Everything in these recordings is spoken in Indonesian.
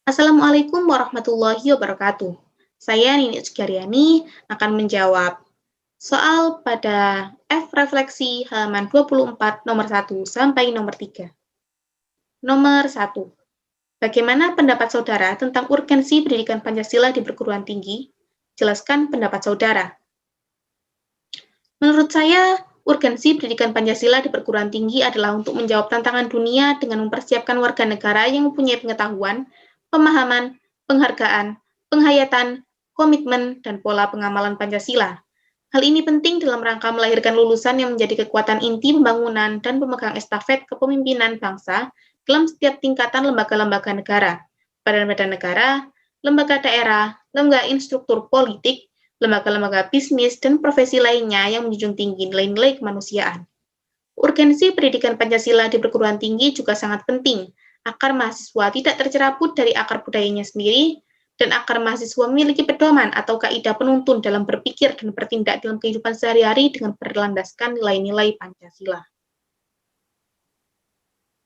Assalamualaikum warahmatullahi wabarakatuh. Saya Nini Sukaryani akan menjawab soal pada F refleksi halaman 24 nomor 1 sampai nomor 3. Nomor 1. Bagaimana pendapat saudara tentang urgensi pendidikan Pancasila di perguruan tinggi? Jelaskan pendapat saudara. Menurut saya, urgensi pendidikan Pancasila di perguruan tinggi adalah untuk menjawab tantangan dunia dengan mempersiapkan warga negara yang mempunyai pengetahuan, pemahaman, penghargaan, penghayatan, komitmen, dan pola pengamalan Pancasila. Hal ini penting dalam rangka melahirkan lulusan yang menjadi kekuatan inti pembangunan dan pemegang estafet kepemimpinan bangsa dalam setiap tingkatan lembaga-lembaga negara, badan-badan negara, lembaga daerah, lembaga instruktur politik, lembaga-lembaga bisnis, dan profesi lainnya yang menjunjung tinggi nilai-nilai kemanusiaan. Urgensi pendidikan Pancasila di perguruan tinggi juga sangat penting, agar mahasiswa tidak tercerabut dari akar budayanya sendiri, dan agar mahasiswa memiliki pedoman atau kaidah penuntun dalam berpikir dan bertindak dalam kehidupan sehari-hari dengan berlandaskan nilai-nilai Pancasila.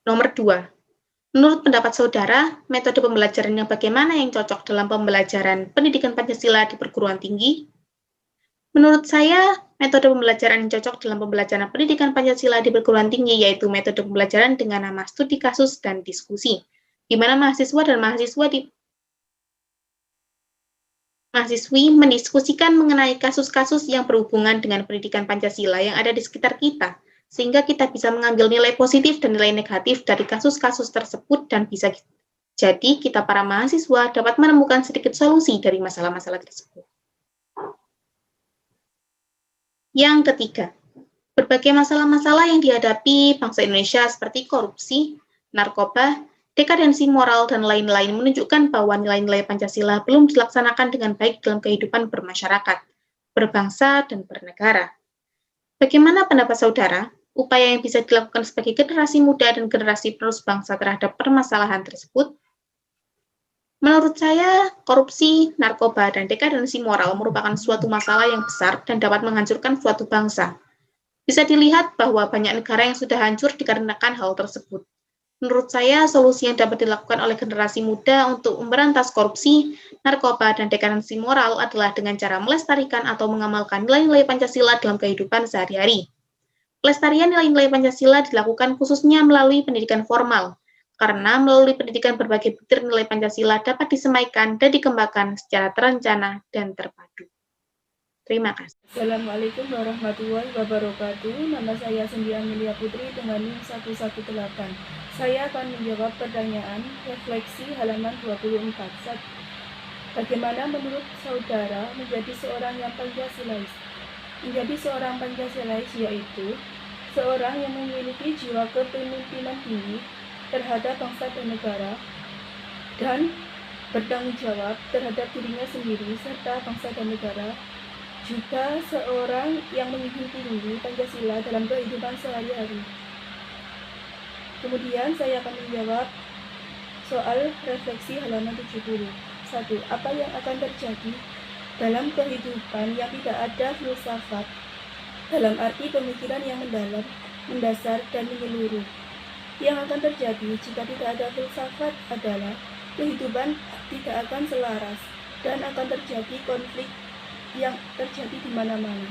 Nomor 2. Menurut pendapat saudara, metode pembelajaran yang bagaimana yang cocok dalam pembelajaran pendidikan Pancasila di perguruan tinggi? Menurut saya, metode pembelajaran yang cocok dalam pembelajaran pendidikan Pancasila di perguruan tinggi yaitu metode pembelajaran dengan nama studi kasus dan diskusi, di mana mahasiswa dan mahasiswi mendiskusikan mengenai kasus-kasus yang berhubungan dengan pendidikan Pancasila yang ada di sekitar kita, sehingga kita bisa mengambil nilai positif dan nilai negatif dari kasus-kasus tersebut dan bisa jadi kita para mahasiswa dapat menemukan sedikit solusi dari masalah-masalah tersebut. Yang ketiga, berbagai masalah-masalah yang dihadapi bangsa Indonesia seperti korupsi, narkoba, dekadensi moral, dan lain-lain menunjukkan bahwa nilai-nilai Pancasila belum dilaksanakan dengan baik dalam kehidupan bermasyarakat, berbangsa, dan bernegara. Bagaimana pendapat saudara, upaya yang bisa dilakukan sebagai generasi muda dan generasi penerus bangsa terhadap permasalahan tersebut? Menurut saya, korupsi, narkoba, dan dekadensi moral merupakan suatu masalah yang besar dan dapat menghancurkan suatu bangsa. Bisa dilihat bahwa banyak negara yang sudah hancur dikarenakan hal tersebut. Menurut saya, solusi yang dapat dilakukan oleh generasi muda untuk memberantas korupsi, narkoba, dan dekadensi moral adalah dengan cara melestarikan atau mengamalkan nilai-nilai Pancasila dalam kehidupan sehari-hari. Pelestarian nilai-nilai Pancasila dilakukan khususnya melalui pendidikan formal, karena melalui pendidikan berbagai butir nilai Pancasila dapat disemaikan dan dikembangkan secara terencana dan terpadu. Terima kasih. Assalamualaikum warahmatullahi wabarakatuh. Nama saya Sendi Amelia Putri dengan NIM 118. Saya akan menjawab pertanyaan refleksi halaman 24. Bagaimana menurut saudara menjadi seorang yang Pancasilais? Menjadi seorang Pancasilais yaitu seorang yang memiliki jiwa kepemimpinan tinggi terhadap bangsa dan negara dan bertanggung jawab terhadap dirinya sendiri serta bangsa dan negara, juga seorang yang menjunjung tinggi Pancasila dalam kehidupan sehari-hari. Kemudian saya akan menjawab soal refleksi halaman 70. 1. Apa yang akan terjadi dalam kehidupan yang tidak ada filsafat dalam arti pemikiran yang mendalam, mendasar, dan menyeluruh? Yang akan terjadi jika tidak ada filsafat adalah kehidupan tidak akan selaras dan akan terjadi konflik yang terjadi di mana-mana,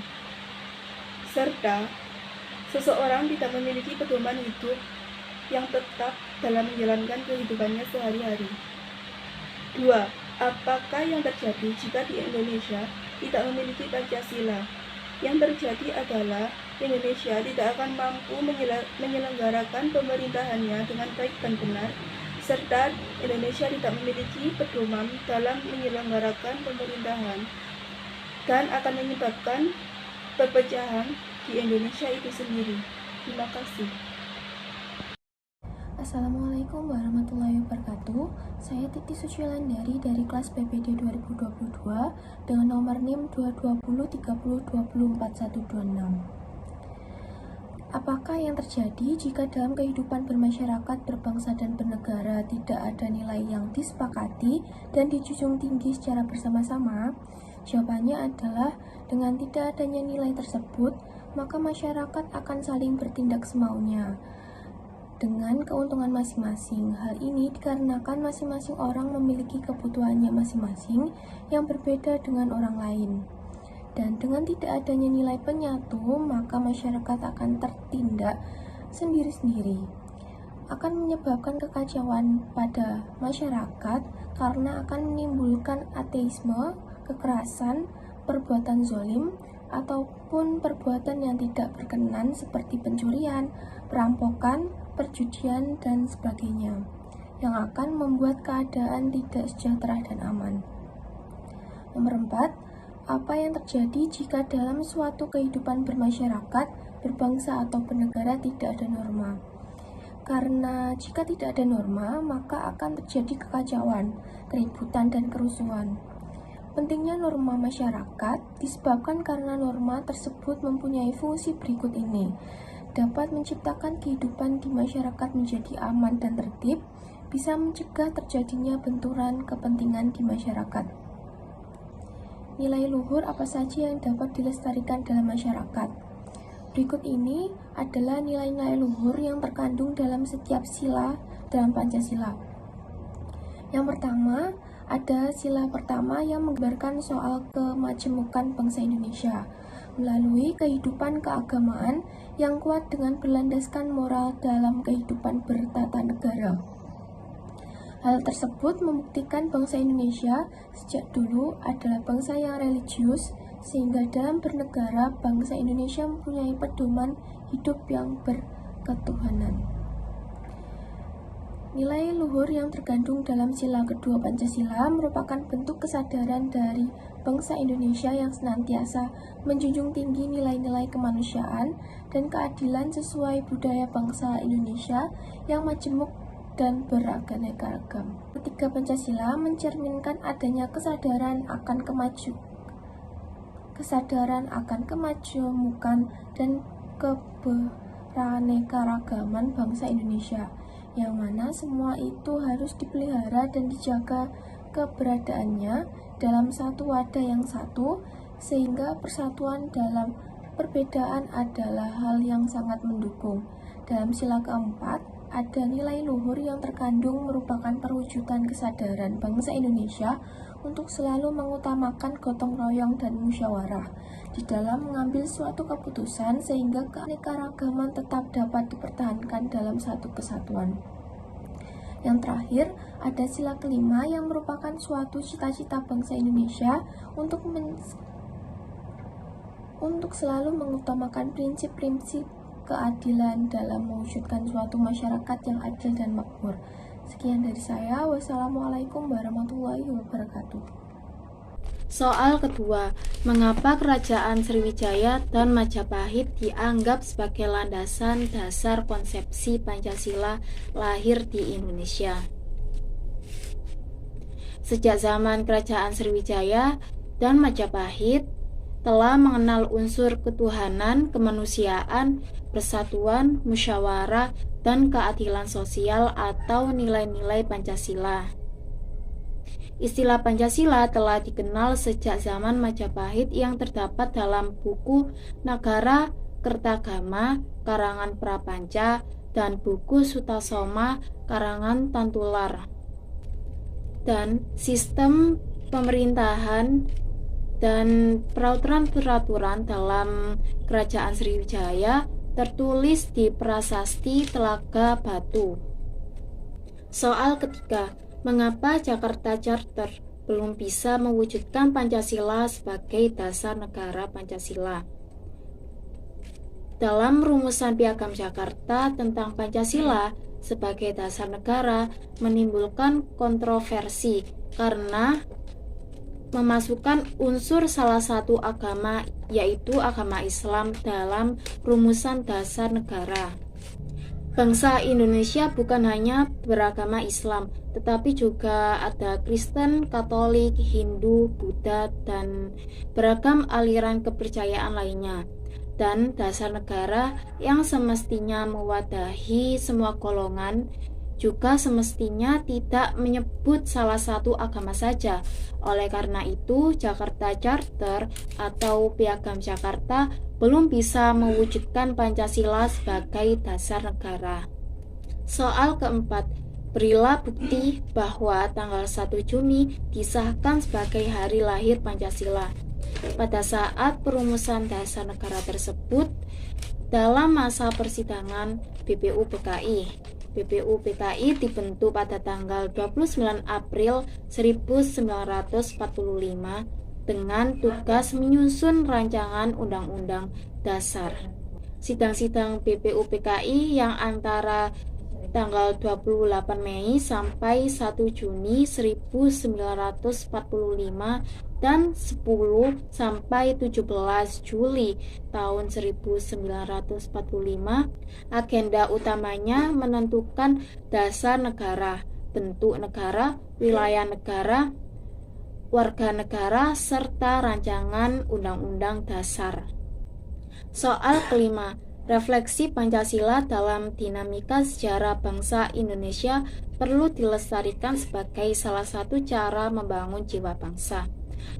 serta seseorang tidak memiliki pedoman hidup yang tetap dalam menjalankan kehidupannya sehari-hari. 2. Apakah yang terjadi jika di Indonesia tidak memiliki Pancasila? Yang terjadi adalah Indonesia tidak akan mampu menyelenggarakan pemerintahannya dengan baik dan benar, serta Indonesia tidak memiliki pedoman dalam menyelenggarakan pemerintahan dan akan menyebabkan perpecahan di Indonesia itu sendiri. Terima kasih. Assalamualaikum warahmatullahi wabarakatuh. Saya Titi Sucilandari dari kelas PPD 2022 dengan nomor NIM 22030204126. Apakah yang terjadi jika dalam kehidupan bermasyarakat, berbangsa, dan bernegara tidak ada nilai yang disepakati dan dijunjung tinggi secara bersama-sama? Jawabannya adalah dengan tidak adanya nilai tersebut, maka masyarakat akan saling bertindak semaunya. dengan keuntungan masing-masing. Hal ini dikarenakan masing-masing orang memiliki kebutuhannya masing-masing yang berbeda dengan orang lain. Dan dengan tidak adanya nilai penyatu, maka masyarakat akan tertindak sendiri-sendiri. Akan menyebabkan kekacauan pada masyarakat karena akan menimbulkan ateisme, kekerasan, perbuatan zalim, ataupun perbuatan yang tidak berkenan seperti pencurian, perampokan, perjudian, dan sebagainya, yang akan membuat keadaan tidak sejahtera dan aman. Nomor 4, apa yang terjadi jika dalam suatu kehidupan bermasyarakat, berbangsa, atau bernegara tidak ada norma? Karena jika tidak ada norma, maka akan terjadi kekacauan, keributan, dan kerusuhan. Pentingnya norma masyarakat disebabkan karena norma tersebut mempunyai fungsi berikut ini. Dapat menciptakan kehidupan di masyarakat menjadi aman dan tertib, bisa mencegah terjadinya benturan kepentingan di masyarakat. Nilai luhur apa saja yang dapat dilestarikan dalam masyarakat? Berikut ini adalah nilai-nilai luhur yang terkandung dalam setiap sila dalam Pancasila. Yang pertama, ada sila pertama yang menggambarkan soal kemajemukan bangsa Indonesia melalui kehidupan keagamaan yang kuat dengan berlandaskan moral dalam kehidupan bertata negara. Hal tersebut membuktikan bangsa Indonesia sejak dulu adalah bangsa yang religius, sehingga dalam bernegara, bangsa Indonesia mempunyai pedoman hidup yang berketuhanan. Nilai luhur yang terkandung dalam sila kedua Pancasila merupakan bentuk kesadaran dari bangsa Indonesia yang senantiasa menjunjung tinggi nilai-nilai kemanusiaan dan keadilan sesuai budaya bangsa Indonesia yang majemuk dan beraneka ragam. Ketiga Pancasila mencerminkan adanya kesadaran akan kemajemukan dan keberaneka-ragaman bangsa Indonesia, yang mana semua itu harus dipelihara dan dijaga keberadaannya dalam satu wadah yang satu, sehingga persatuan dalam perbedaan adalah hal yang sangat mendukung. Dalam sila keempat, ada nilai luhur yang terkandung merupakan perwujudan kesadaran bangsa Indonesia untuk selalu mengutamakan gotong royong dan musyawarah di dalam mengambil suatu keputusan sehingga keanekaragaman tetap dapat dipertahankan dalam satu kesatuan. Yang terakhir, ada sila kelima yang merupakan suatu cita-cita bangsa Indonesia untuk selalu mengutamakan prinsip-prinsip keadilan dalam mewujudkan suatu masyarakat yang adil dan makmur. Sekian dari saya. Wassalamualaikum warahmatullahi wabarakatuh. Soal kedua, mengapa Kerajaan Sriwijaya dan Majapahit dianggap sebagai landasan dasar konsepsi Pancasila lahir di Indonesia? Sejak zaman Kerajaan Sriwijaya dan Majapahit telah mengenal unsur ketuhanan, kemanusiaan, persatuan, musyawarah, dan keadilan sosial atau nilai-nilai Pancasila. Istilah Pancasila telah dikenal sejak zaman Majapahit yang terdapat dalam buku Nagara Kertagama karangan Prapanca dan buku Sutasoma karangan Tantular. Dan sistem pemerintahan dan peraturan-peraturan dalam Kerajaan Sriwijaya tertulis di Prasasti Telaga Batu. Soal ketiga, mengapa Jakarta Charter belum bisa mewujudkan Pancasila sebagai dasar negara Pancasila? Dalam rumusan Piagam Jakarta tentang Pancasila sebagai dasar negara menimbulkan kontroversi karena memasukkan unsur salah satu agama, yaitu agama Islam, dalam rumusan dasar negara. Bangsa Indonesia bukan hanya beragama Islam, tetapi juga ada Kristen, Katolik, Hindu, Buddha, dan beragam aliran kepercayaan lainnya. Dan dasar negara yang semestinya mewadahi semua golongan juga semestinya tidak menyebut salah satu agama saja. Oleh karena itu, Jakarta Charter atau Piagam Jakarta belum bisa mewujudkan Pancasila sebagai dasar negara. Soal keempat, berilah bukti bahwa tanggal 1 Juni disahkan sebagai hari lahir Pancasila. Pada saat perumusan dasar negara tersebut, dalam masa persidangan BPUPKI dibentuk pada tanggal 29 April 1945 dengan tugas menyusun rancangan Undang-Undang Dasar. Sidang-sidang BPUPKI yang antara tanggal 28 Mei sampai 1 Juni 1945 dan 10 sampai 17 Juli tahun 1945, agenda utamanya menentukan dasar negara, bentuk negara, wilayah negara, warga negara, serta rancangan undang-undang dasar. Soal kelima, refleksi Pancasila dalam dinamika sejarah bangsa Indonesia perlu dilestarikan sebagai salah satu cara membangun jiwa bangsa.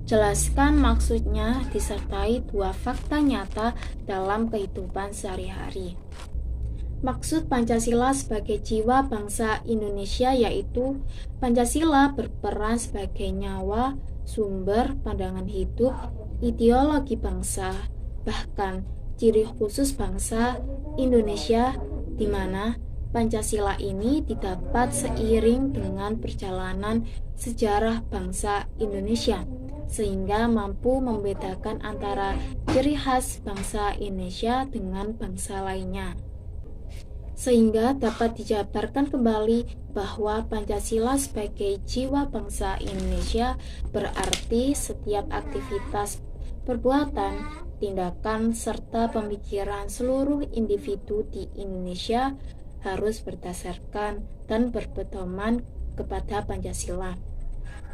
Jelaskan maksudnya disertai 2 fakta nyata dalam kehidupan sehari-hari. Maksud Pancasila sebagai jiwa bangsa Indonesia yaitu Pancasila berperan sebagai nyawa, sumber pandangan hidup, ideologi bangsa, bahkan ciri khusus bangsa Indonesia, di mana Pancasila ini didapat seiring dengan perjalanan sejarah bangsa Indonesia, sehingga mampu membedakan antara ciri khas bangsa Indonesia dengan bangsa lainnya. Sehingga dapat dijabarkan kembali bahwa Pancasila sebagai jiwa bangsa Indonesia berarti setiap aktivitas, perbuatan, tindakan, serta pemikiran seluruh individu di Indonesia harus berdasarkan dan berpedoman kepada Pancasila.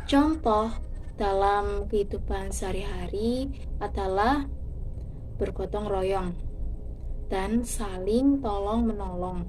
Contoh dalam kehidupan sehari-hari adalah bergotong royong dan saling tolong-menolong.